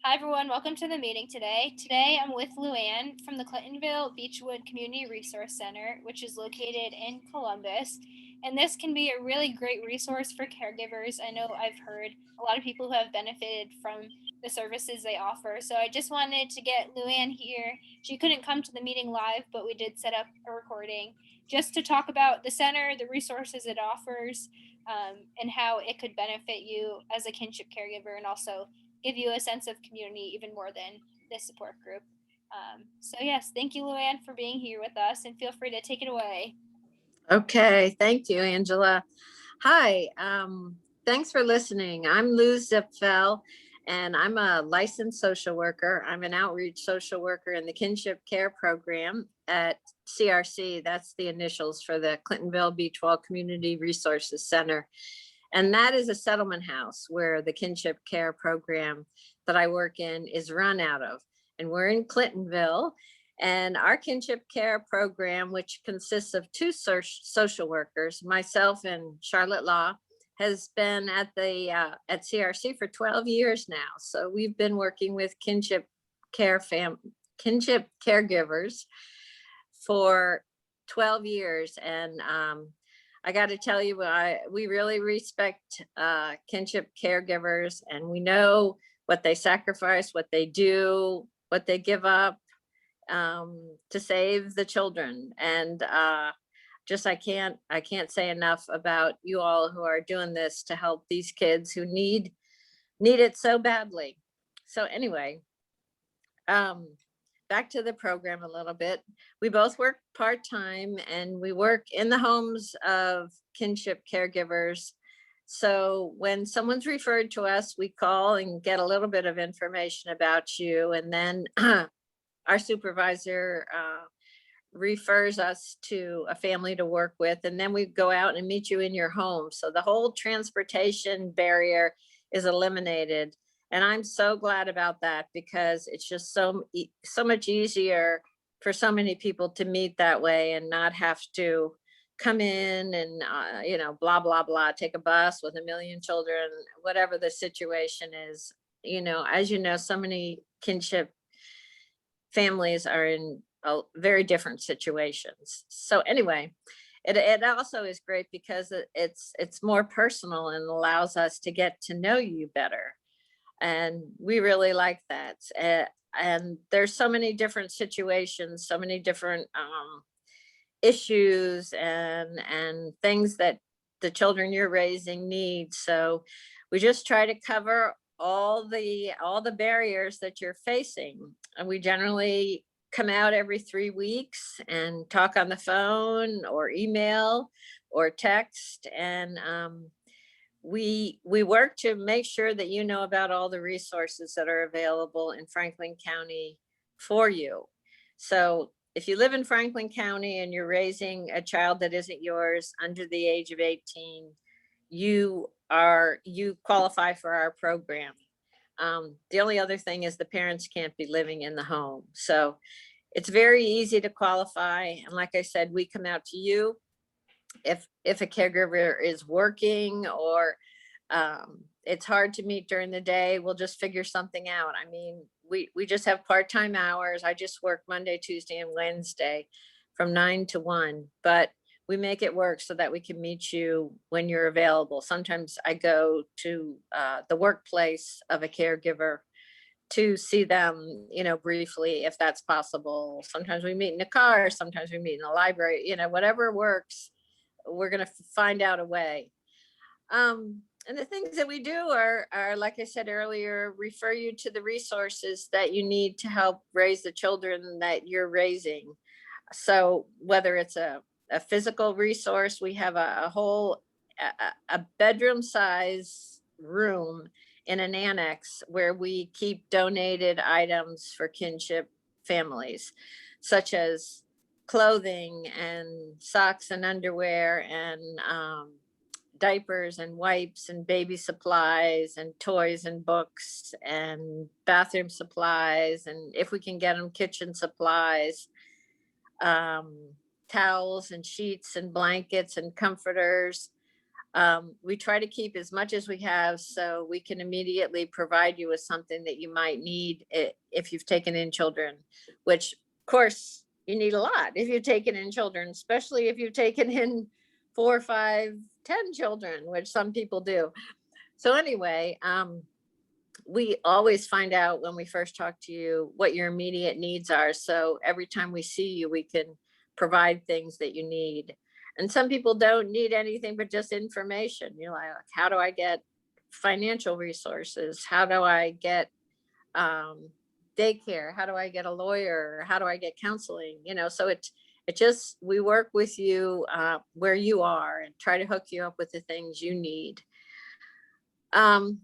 Hi everyone, welcome to the meeting today. Today I'm with Louanne from the Clintonville-Beachwood Community Resource Center, which is located in Columbus. And this can be a really great resource for caregivers. I know I've heard a lot of people who have benefited from the services they offer. So I just wanted to get Louanne here. She couldn't come to the meeting live, but we did set up a recording just to talk about the center, the resources it offers, and how it could benefit you as a kinship caregiver, and also give you a sense of community even more than this support group. So yes, thank you, Louanne, for being here with us, and feel free to take it away. Okay, thank you, Angela. Hi, thanks for listening. I'm Lou Zipfel, and I'm a licensed social worker. I'm an outreach social worker in the Kinship Care program at CRC. That's the initials for the Clintonville-Beachwood Community Resources Center. And that is a settlement house where the Kinship Care program that I work in is run out of. And we're in Clintonville. And our Kinship Care program, which consists of two social workers, myself and Charlotte Law, has been at CRC for 12 years now. So we've been working with kinship caregivers for 12 years. And I got to tell you, we really respect kinship caregivers, and we know what they sacrifice, what they do, what they give up to save the children. And just I can't say enough about you all who are doing this to help these kids who need it so badly. So anyway, back to the program a little bit. We both work part-time, and we work in the homes of kinship caregivers. So when someone's referred to us, we call and get a little bit of information about you, and then our supervisor refers us to a family to work with, and then we go out and meet you in your home. So the whole transportation barrier is eliminated. And I'm so glad about that, because it's just so much easier for so many people to meet that way and not have to come in and, blah, blah, blah, take a bus with a million children, whatever the situation is. As you know, so many kinship families are in very different situations. So anyway, it also is great because it's more personal and allows us to get to know you better. And we really like that. And there's so many different situations, so many different issues and things that the children you're raising need. So we just try to cover all the barriers that you're facing. And we generally come out every 3 weeks and talk on the phone or email or text. And we work to make sure that you know about all the resources that are available in Franklin County for you. So if you live in Franklin County and you're raising a child that isn't yours under the age of 18, you qualify for our program. The only other thing is the parents can't be living in the home. So it's very easy to qualify. And like I said, we come out to you. If a caregiver is working or it's hard to meet during the day, we'll just figure something out. I mean, we just have part-time hours. I just work Monday, Tuesday, and Wednesday from 9 to 1, but we make it work so that we can meet you when you're available. Sometimes I go to the workplace of a caregiver to see them, briefly, if that's possible. Sometimes we meet in a car, sometimes we meet in the library, whatever works, we're going to find out a way. And the things that we do are, like I said earlier, refer you to the resources that you need to help raise the children that you're raising. So whether it's a physical resource, we have a whole bedroom size room in an annex where we keep donated items for kinship families, such as clothing and socks and underwear and diapers and wipes and baby supplies and toys and books and bathroom supplies, and if we can get them, kitchen supplies, towels and sheets and blankets and comforters. We try to keep as much as we have so we can immediately provide you with something that you might need if you've taken in children, which of course you need a lot if you've taken in children, especially if you've taken in 4, 5, 10 children, which some people do. So anyway, we always find out when we first talk to you what your immediate needs are. So every time we see you, we can provide things that you need. And some people don't need anything but just information. You know, like, how do I get financial resources? How do I get daycare? How do I get a lawyer? How do I get counseling? You know, so it just, we work with you where you are and try to hook you up with the things you need.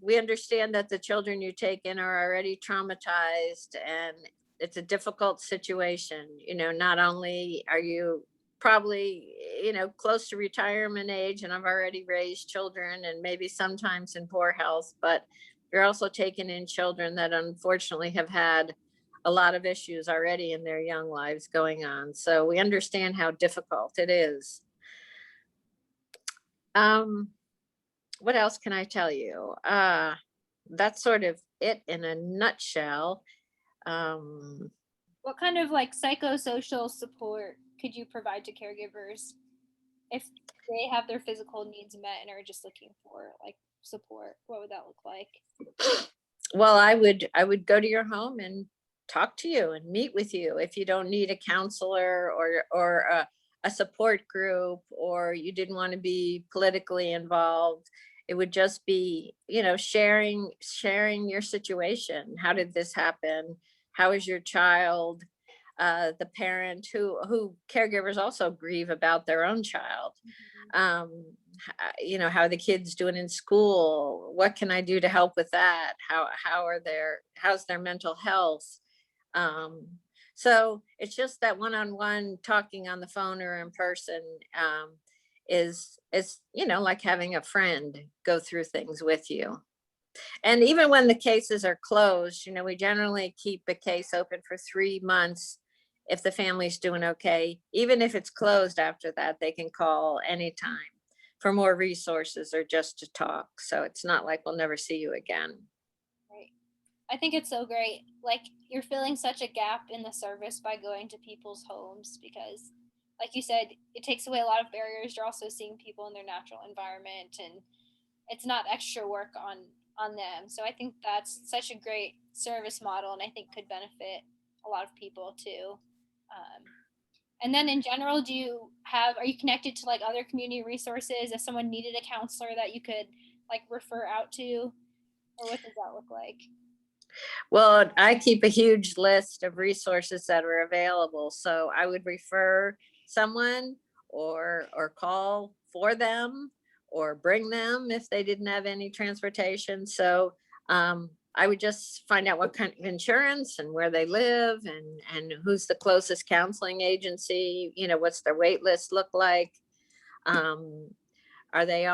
We understand that the children you take in are already traumatized and it's a difficult situation. You know, not only are you probably, you know, close to retirement age and I've already raised children and maybe sometimes in poor health, but you're also taking in children that unfortunately have had a lot of issues already in their young lives going on. So we understand how difficult it is. What else can I tell you? That's sort of it in a nutshell. What kind of like psychosocial support could you provide to caregivers if they have their physical needs met and are just looking for like support? What would that look like? Well, I would go to your home and talk to you and meet with you if you don't need a counselor or a support group, or you didn't want to be politically involved. It would just be, you know, sharing your situation. How did this happen? How is your child? The parent who caregivers also grieve about their own child. You know, how are the kids doing in school? What can I do to help with that? How's their mental health? So it's just that one-on-one talking on the phone or in person is, you know, like having a friend go through things with you. And even when the cases are closed, you know, we generally keep a case open for 3 months. If the family's doing okay, even if it's closed after that, they can call anytime for more resources or just to talk. So it's not like we'll never see you again. Right. I think it's so great. Like you're filling such a gap in the service by going to people's homes because, like you said, it takes away a lot of barriers. You're also seeing people in their natural environment, and it's not extra work on them. So I think that's such a great service model, and I think could benefit a lot of people too. And then in general, are you connected to like other community resources if someone needed a counselor that you could like refer out to, or what does that look like? Well, I keep a huge list of resources that are available. So I would refer someone or call for them or bring them if they didn't have any transportation. So I would just find out what kind of insurance and where they live and who's the closest counseling agency, you know, what's their wait list look like. Are they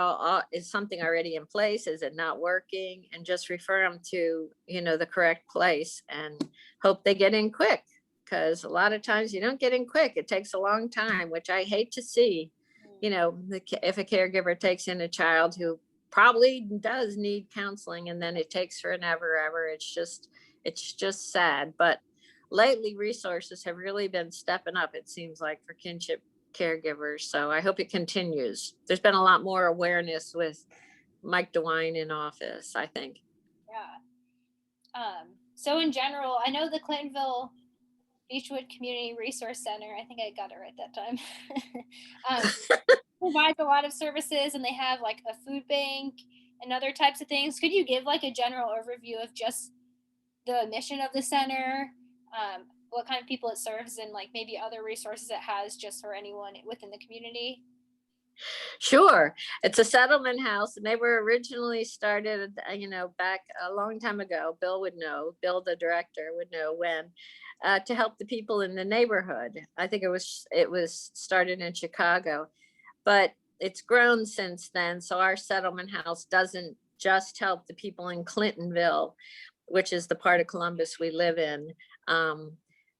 is something already in place? Is it not working? And just refer them to, you know, the correct place and hope they get in quick. Because a lot of times you don't get in quick. It takes a long time, which I hate to see. You know, if a caregiver takes in a child who probably does need counseling and then it takes forever, it's just sad. But lately resources have really been stepping up, it seems like, for kinship caregivers. So I hope it continues. There's been a lot more awareness with Mike DeWine in office, I think. Yeah. So in general, I know the Clintonville-Beachwood Community Resource Center, I think I got it right that time, provides a lot of services, and they have like a food bank and other types of things. Could you give like a general overview of just the mission of the center, what kind of people it serves, and like maybe other resources it has just for anyone within the community? Sure. It's a settlement house, and they were originally started, you know, back a long time ago. Bill would know, Bill, the director, would know when, to help the people in the neighborhood. I think it was started in Chicago, but it's grown since then. So our settlement house doesn't just help the people in Clintonville, which is the part of Columbus we live in.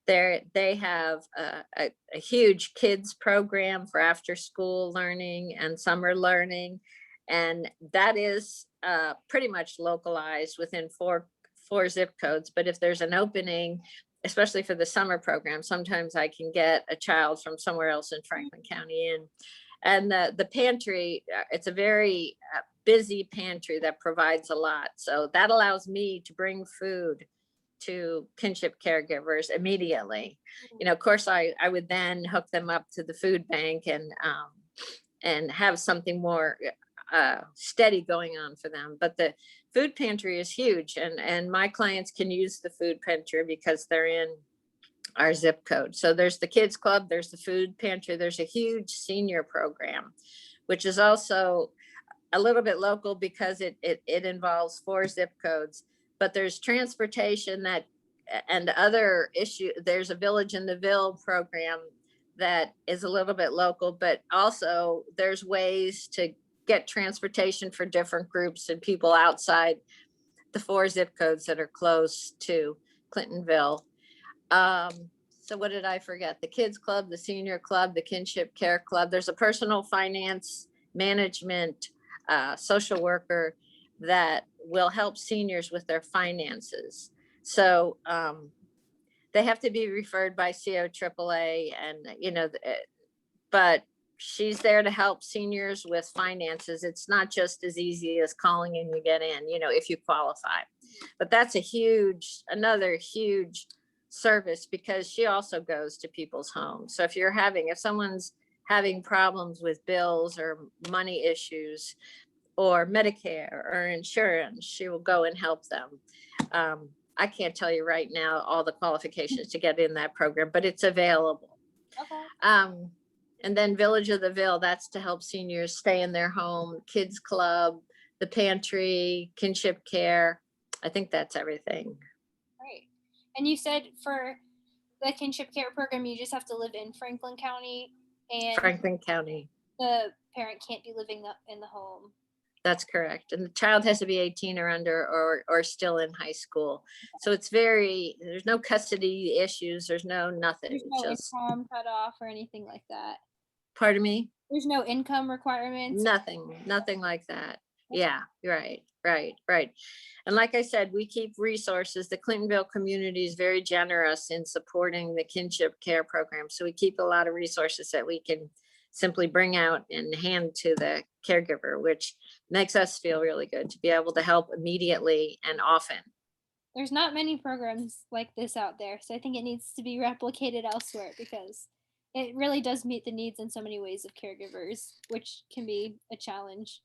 They have a huge kids program for after school learning and summer learning. And that is pretty much localized within four zip codes. But if there's an opening, especially for the summer program, sometimes I can get a child from somewhere else in Franklin County in. And the pantry, it's a very busy pantry that provides a lot. So that allows me to bring food to Kinship Caregivers immediately. Of course, I would then hook them up to the food bank and have something more steady going on for them. But the food pantry is huge, and my clients can use the food pantry because they're in our zip code. So there's the kids club, there's the food pantry, there's a huge senior program, which is also a little bit local because it involves 4 zip codes. But there's transportation and other issue. There's a Village in the Ville program that is a little bit local, but also there's ways to get transportation for different groups and people outside the 4 zip codes that are close to Clintonville. So what did I forget? The kids club, the senior club, the Kinship Care club. There's a personal finance management social worker that will help seniors with their finances. So they have to be referred by COAAA, and but she's there to help seniors with finances. It's not just as easy as calling and you get in, if you qualify. But that's another huge service, because she also goes to people's homes. So if someone's having problems with bills or money issues or Medicare or insurance, she will go and help them. I can't tell you right now all the qualifications to get in that program, but it's available. Okay. And then Village of the Ville, that's to help seniors stay in their home. Kids club, the pantry, Kinship Care. I think that's everything. Right. And you said for the Kinship Care program, you just have to live in Franklin County, and Franklin County. the parent can't be living in the home. That's correct. And the child has to be 18 or under, or still in high school. So there's no custody issues. There's no nothing. There's no income cut off or anything like that. Pardon me? There's no income requirements. Nothing like that. Yeah, right. And like I said, we keep resources. The Clintonville community is very generous in supporting the Kinship Care program. So we keep a lot of resources that we can simply bring out and hand to the caregiver, which makes us feel really good to be able to help immediately and often. There's not many programs like this out there, so I think it needs to be replicated elsewhere, because it really does meet the needs in so many ways of caregivers, which can be a challenge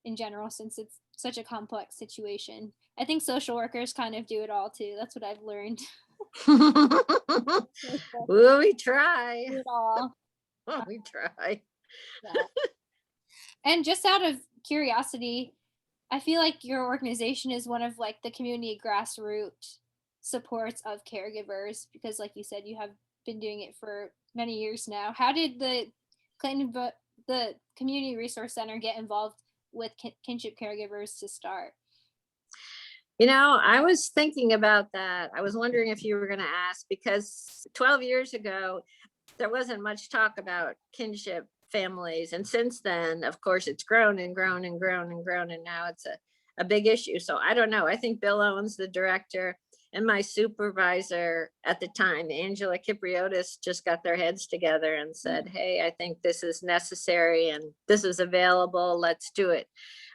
in general since it's such a complex situation. I think social workers kind of do it all too. That's what I've learned. Well, we try. Do it all. We try. Yeah. And just out of curiosity, I feel like your organization is one of like the community grassroots supports of caregivers, because like you said, you have been doing it for many years now. How did the Community Resource Center get involved with Kinship Caregivers to start? I was thinking about that. I was wondering if you were going to ask, because 12 years ago, there wasn't much talk about kinship families. And since then, of course, it's grown and grown and grown and grown. And now it's a big issue. So I don't know. I think Bill Owens, the director, and my supervisor at the time, Angela Kipriotis, just got their heads together and said, hey, I think this is necessary and this is available. Let's do it,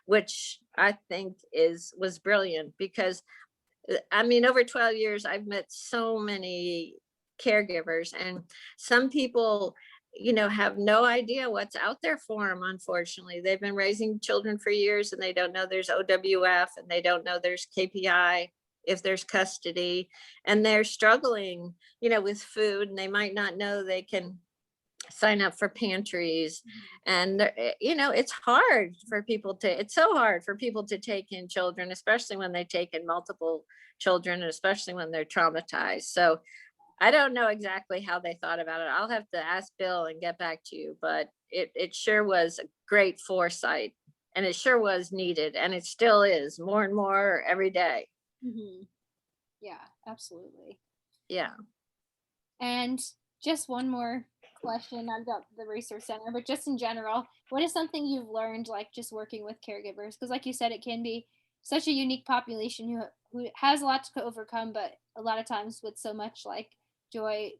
which I think was brilliant, because over 12 years, I've met so many caregivers, and some people, have no idea what's out there for them. Unfortunately, they've been raising children for years and they don't know there's OWF, and they don't know there's KPI if there's custody, and they're struggling, with food, and they might not know they can sign up for pantries. And it's so hard for people to take in children, especially when they take in multiple children, and especially when they're traumatized. So I don't know exactly how they thought about it. I'll have to ask Bill and get back to you, but it sure was a great foresight, and it sure was needed, and it still is more and more every day. Mm-hmm. Yeah, absolutely. Yeah. And just one more question, not about the resource center, but just in general, what is something you've learned, like just working with caregivers? Because, like you said, it can be such a unique population who has a lot to overcome, but a lot of times with so much like joy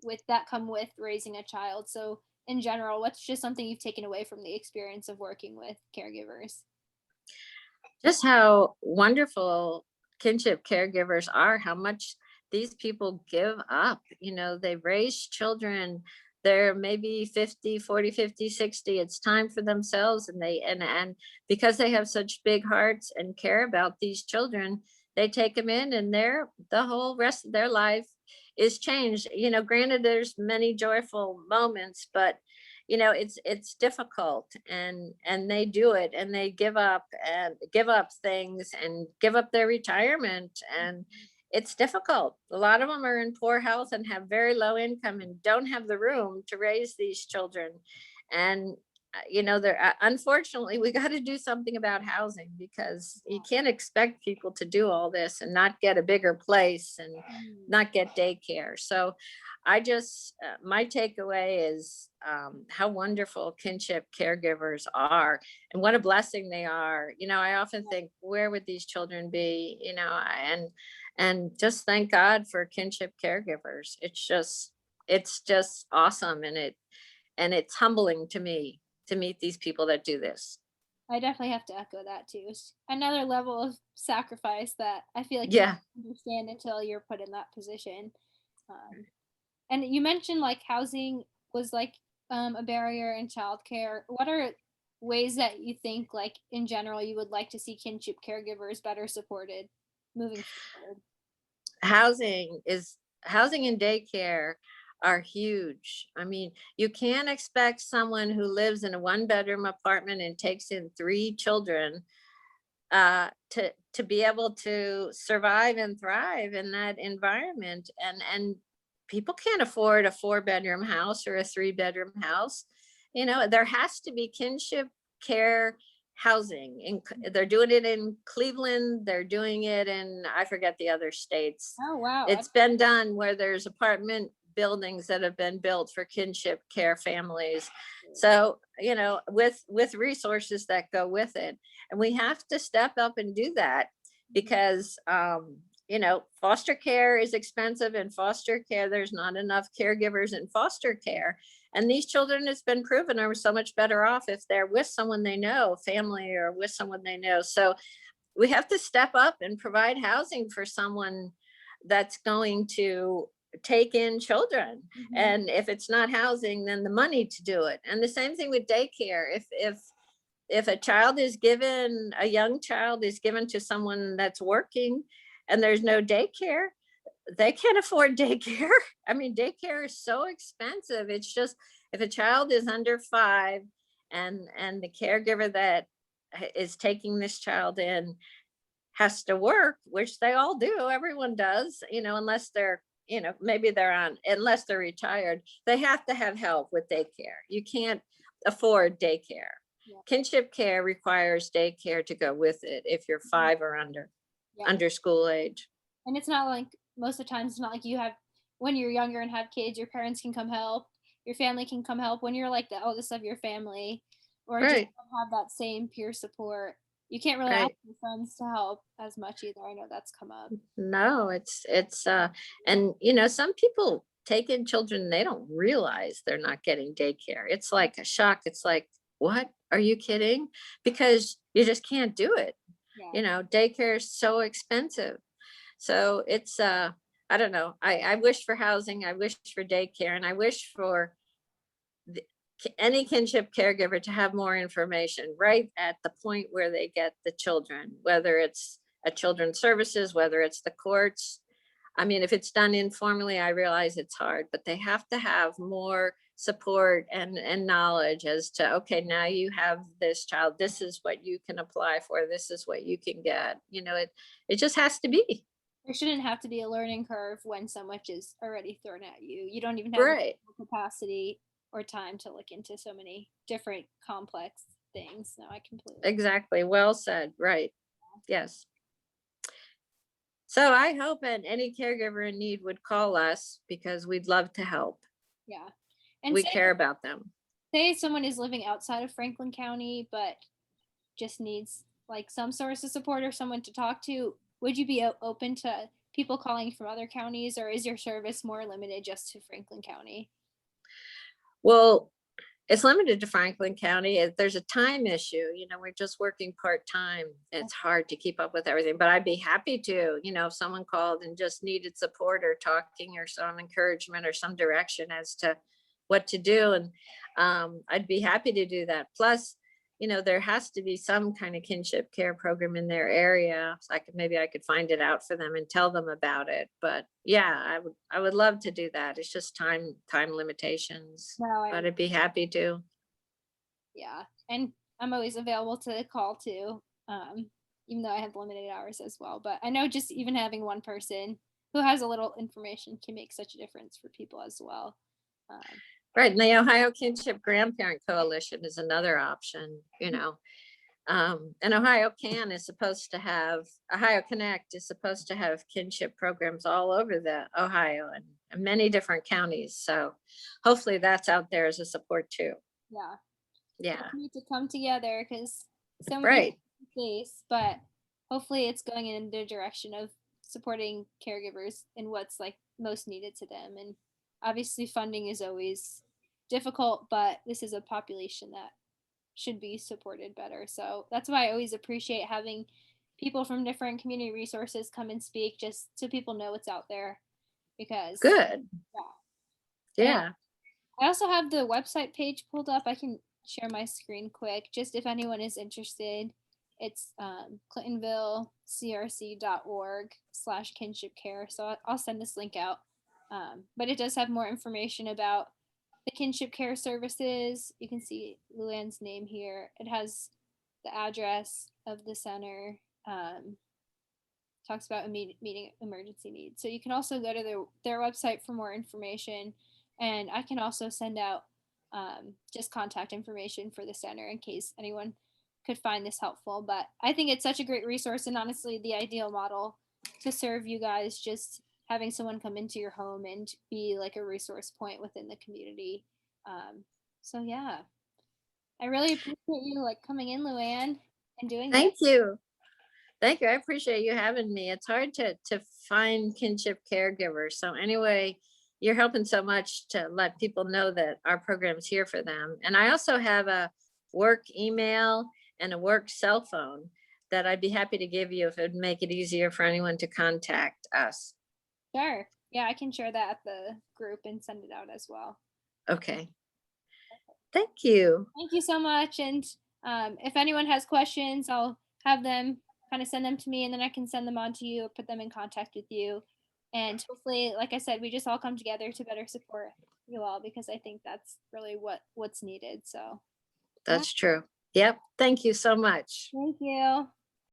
with that come with raising a child. So, in general, what's just something you've taken away from the experience of working with caregivers? Just how wonderful kinship caregivers are, how much these people give up. They raise children, they're maybe 50, 40, 50, 60. It's time for themselves. And because they have such big hearts and care about these children, they take them in, and the whole rest of their life is changed. Granted, there's many joyful moments, but it's difficult, and they do it, and they give up things and give up their retirement, and it's difficult. A lot of them are in poor health and have very low income and don't have the room to raise these children. And they're unfortunately, we got to do something about housing, because you can't expect people to do all this and not get a bigger place and not get daycare. So my takeaway is how wonderful kinship caregivers are, and what a blessing they are. I often think, where would these children be? And just thank God for kinship caregivers. It's just awesome, and it's humbling to me to meet these people that do this. I definitely have to echo that too. It's another level of sacrifice that I feel like you Yeah. don't understand until you're put in that position. Um, and you mentioned like housing was like a barrier in childcare. What are ways that you think, like in general, you would like to see kinship caregivers better supported moving forward? Housing and daycare are huge. I mean, you can't expect someone who lives in a one-bedroom apartment and takes in 3 children to be able to survive and thrive in that environment. And people can't afford a 4-bedroom house or a 3-bedroom house. There has to be kinship care housing. They're doing it in Cleveland. They're doing it in, I forget the other states. Oh wow. It's been done where there's apartment buildings that have been built for kinship care families. So, with resources that go with it. And we have to step up and do that, because, foster care is expensive. In foster care, there's not enough caregivers in foster care. And these children, it's been proven, are so much better off if they're with someone they know, family, or with someone they know. So we have to step up and provide housing for someone that's going to take in children. And if it's not housing, then the money to do it. And the same thing with daycare. If a young child is given to someone that's working, and there's no daycare, they can't afford daycare. I mean, daycare is so expensive. It's just, if a child is under 5, and the caregiver that is taking this child in has to work, which they all do, everyone does, unless they're, unless they're retired, they have to have help with daycare. You can't afford daycare. Yeah. Kinship care requires daycare to go with it if you're 5 or under school age. And it's not like, most of the times, it's not like you have, when you're younger and have kids, your parents can come help, your family can come help. When you're like the eldest of your family, or just Right. don't have that same peer support, you can't really ask your friends to help as much either. I know that's come up. No, it's and some people take in children, they don't realize they're not getting daycare. It's like a shock. It's like, what? Are you kidding? Because you just can't do it. Yeah. Daycare is so expensive. So it's I don't know. I wish for housing, I wish for daycare, and I wish for any kinship caregiver to have more information right at the point where they get the children, whether it's a children's services, whether it's the courts. I mean, if it's done informally, I realize it's hard, but they have to have more support and knowledge as to, okay, now you have this child, this is what you can apply for, this is what you can get. It just has to be. There shouldn't have to be a learning curve when so much is already thrown at you. You don't even have Right. the capacity or time to look into so many different complex things. No, I completely. Exactly. Well said. Right. Yes. So I hope that any caregiver in need would call us, because we'd love to help. Yeah. And we care about them. say someone is living outside of Franklin County, but just needs like some source of support or someone to talk to, would you be open to people calling from other counties, or is your service more limited just to Franklin County? Well, it's limited to Franklin County. There's a time issue, we're just working part-time. It's hard to keep up with everything, but I'd be happy to, if someone called and just needed support or talking or some encouragement or some direction as to what to do. And I'd be happy to do that. Plus, there has to be some kind of kinship care program in their area. So maybe I could find it out for them and tell them about it. But yeah, I would love to do that. It's just time limitations, No, but I'd be happy to. yeah, and I'm always available to call too, even though I have limited hours as well. But I know just even having one person who has a little information can make such a difference for people as well. Right, and the Ohio Kinship Grandparent Coalition is another option, and Ohio Connect is supposed to have kinship programs all over the Ohio and many different counties. So hopefully that's out there as a support too. Yeah. Yeah. We need to come together because so many Right. face, but hopefully it's going in the direction of supporting caregivers in what's like most needed to them. And obviously funding is always difficult, but this is a population that should be supported better. So that's why I always appreciate having people from different community resources come and speak, just so people know what's out there. Because Good. Yeah. I also have the website page pulled up. I can share my screen quick, just if anyone is interested. It's clintonvillecrc.org/kinship care. So I'll send this link out. But it does have more information about the kinship care services. You can see Louanne's name here. It has the address of the center. Talks about meeting emergency needs. So you can also go to their website for more information. And I can also send out just contact information for the center in case anyone could find this helpful. But I think it's such a great resource, and honestly, the ideal model to serve you guys, just having someone come into your home and be like a resource point within the community. So yeah, I really appreciate you like coming in, Louanne, and doing Thank this. you. Thank you. I appreciate you having me. It's hard to find kinship caregivers. So anyway, you're helping so much to let people know that our program's here for them. And I also have a work email and a work cell phone that I'd be happy to give you if it would make it easier for anyone to contact us. Sure. Yeah, I can share that at the group and send it out as well. Okay. Thank you. Thank you so much. And if anyone has questions, I'll have them kind of send them to me, and then I can send them on to you or put them in contact with you. And hopefully, like I said, we just all come together to better support you all, because I think that's really what's needed. So That's true. Yep. Thank you so much. thank you.